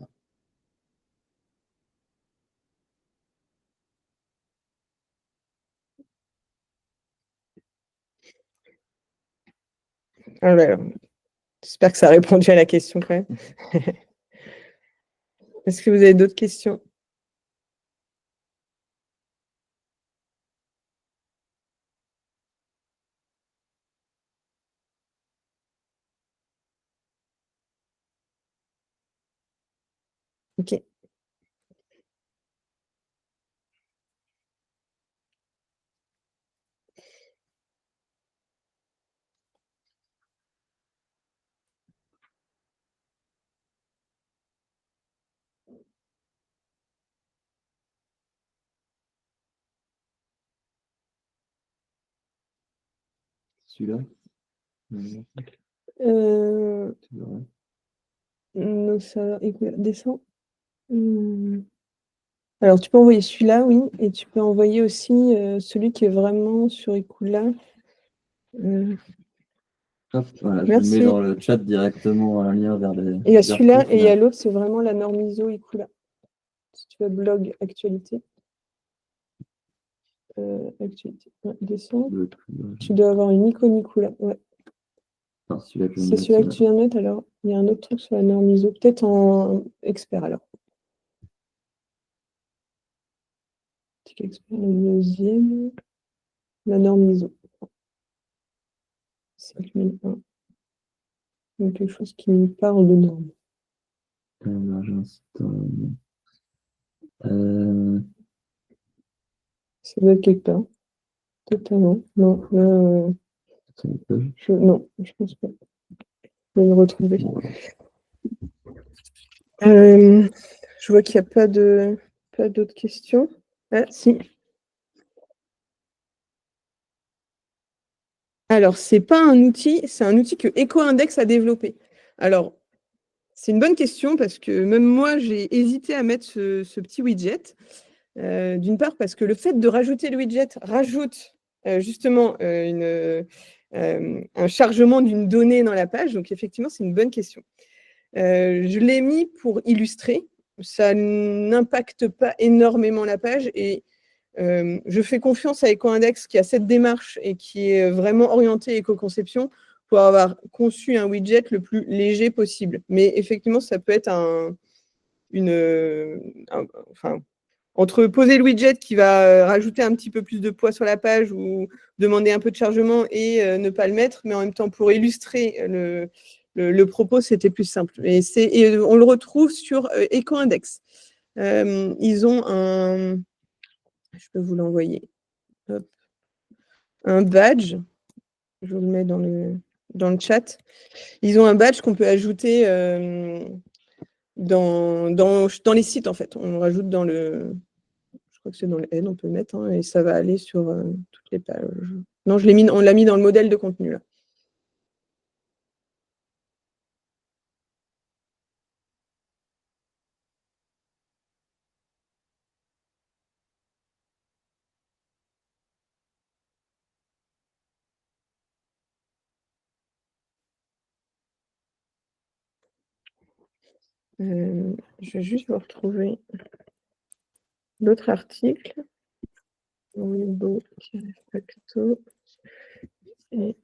Alors, j'espère que ça a répondu à la question quand même. Est-ce que vous avez d'autres questions? Ok. Celui-là Non, ça descend. Alors, tu peux envoyer celui-là, oui, et tu peux envoyer aussi celui qui est vraiment sur Icula. Hop, voilà, je vous Merci. mets dans le chat directement un lien vers les. Il y a celui-là et il y a l'autre, c'est vraiment la norme ISO Icula. Si tu veux blog actualité. Actualité. Ouais, descends. Tu dois avoir une icône Icula. Ouais. C'est celui-là que tu viens de mettre, alors il y a un autre truc sur la norme ISO, peut-être en expert alors. Expert, le deuxième, la norme ISO. 5001. Donc quelque chose qui nous parle de normes. Ça doit être quelque part. Totalement. Non, là, non, je pense pas. Je vais le retrouver. Je vois qu'il n'y a pas d'autres questions. Ah, si. Alors, c'est pas un outil, c'est un outil que EcoIndex a développé. Alors, c'est une bonne question parce que même moi, j'ai hésité à mettre ce petit widget. D'une part, parce que le fait de rajouter le widget rajoute justement un chargement d'une donnée dans la page. Donc, effectivement, c'est une bonne question. Je l'ai mis pour illustrer. Ça n'impacte pas énormément la page et je fais confiance à EcoIndex qui a cette démarche et qui est vraiment orienté éco-conception pour avoir conçu un widget le plus léger possible. Mais effectivement, ça peut être entre poser le widget qui va rajouter un petit peu plus de poids sur la page ou demander un peu de chargement et ne pas le mettre, mais en même temps, pour illustrer le propos, c'était plus simple. Et on le retrouve sur EcoIndex. Ils ont je peux vous l'envoyer, un badge. Je vous le mets dans dans le chat. Ils ont un badge qu'on peut ajouter dans les sites, en fait. On le rajoute dans le... Je crois que c'est dans le N, on peut le mettre, hein, et ça va aller sur toutes les pages. Non, on l'a mis dans le modèle de contenu, là. Je vais juste vous retrouver l'autre article. Weibo-facto. Et...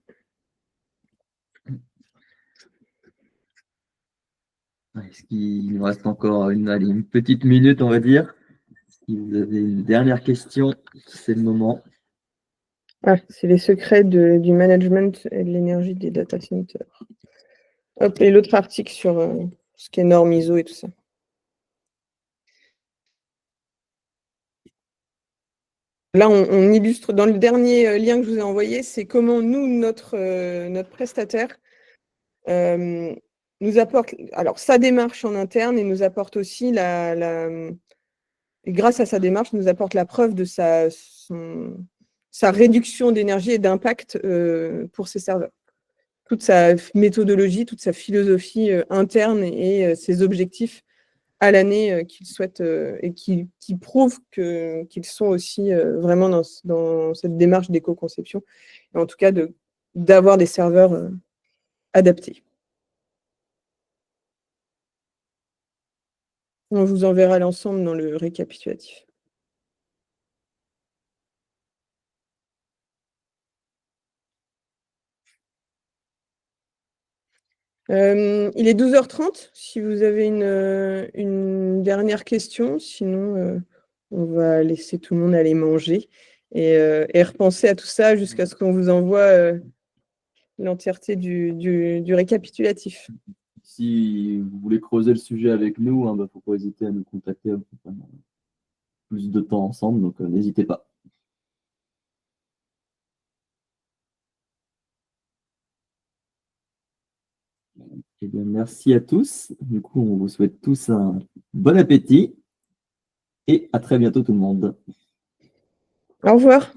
Est-ce qu'il nous reste encore une petite minute, on va dire? Si vous avez une dernière question, c'est le moment. Ah, c'est les secrets du management et de l'énergie des data centers. Hop, et l'autre article sur ce qui est normes ISO et tout ça. Là, on illustre, dans le dernier lien que je vous ai envoyé, c'est comment nous, notre prestataire, nous apporte alors sa démarche en interne et nous apporte aussi et grâce à sa démarche, nous apporte la preuve de sa réduction d'énergie et d'impact pour ses serveurs. Toute sa méthodologie, toute sa philosophie interne et ses objectifs à l'année qu'ils souhaitent et qui prouvent qu'ils sont aussi vraiment dans cette démarche d'éco-conception, et en tout cas d'avoir des serveurs adaptés. On vous enverra l'ensemble dans le récapitulatif. Il est 12h30, si vous avez une dernière question, sinon on va laisser tout le monde aller manger et repenser à tout ça jusqu'à ce qu'on vous envoie l'entièreté du récapitulatif. Si vous voulez creuser le sujet avec nous, il ne faut pas hésiter à nous contacter. On peut prendre plus de temps ensemble, donc n'hésitez pas. Eh bien, merci à tous. Du coup, on vous souhaite tous un bon appétit et à très bientôt tout le monde. Au revoir.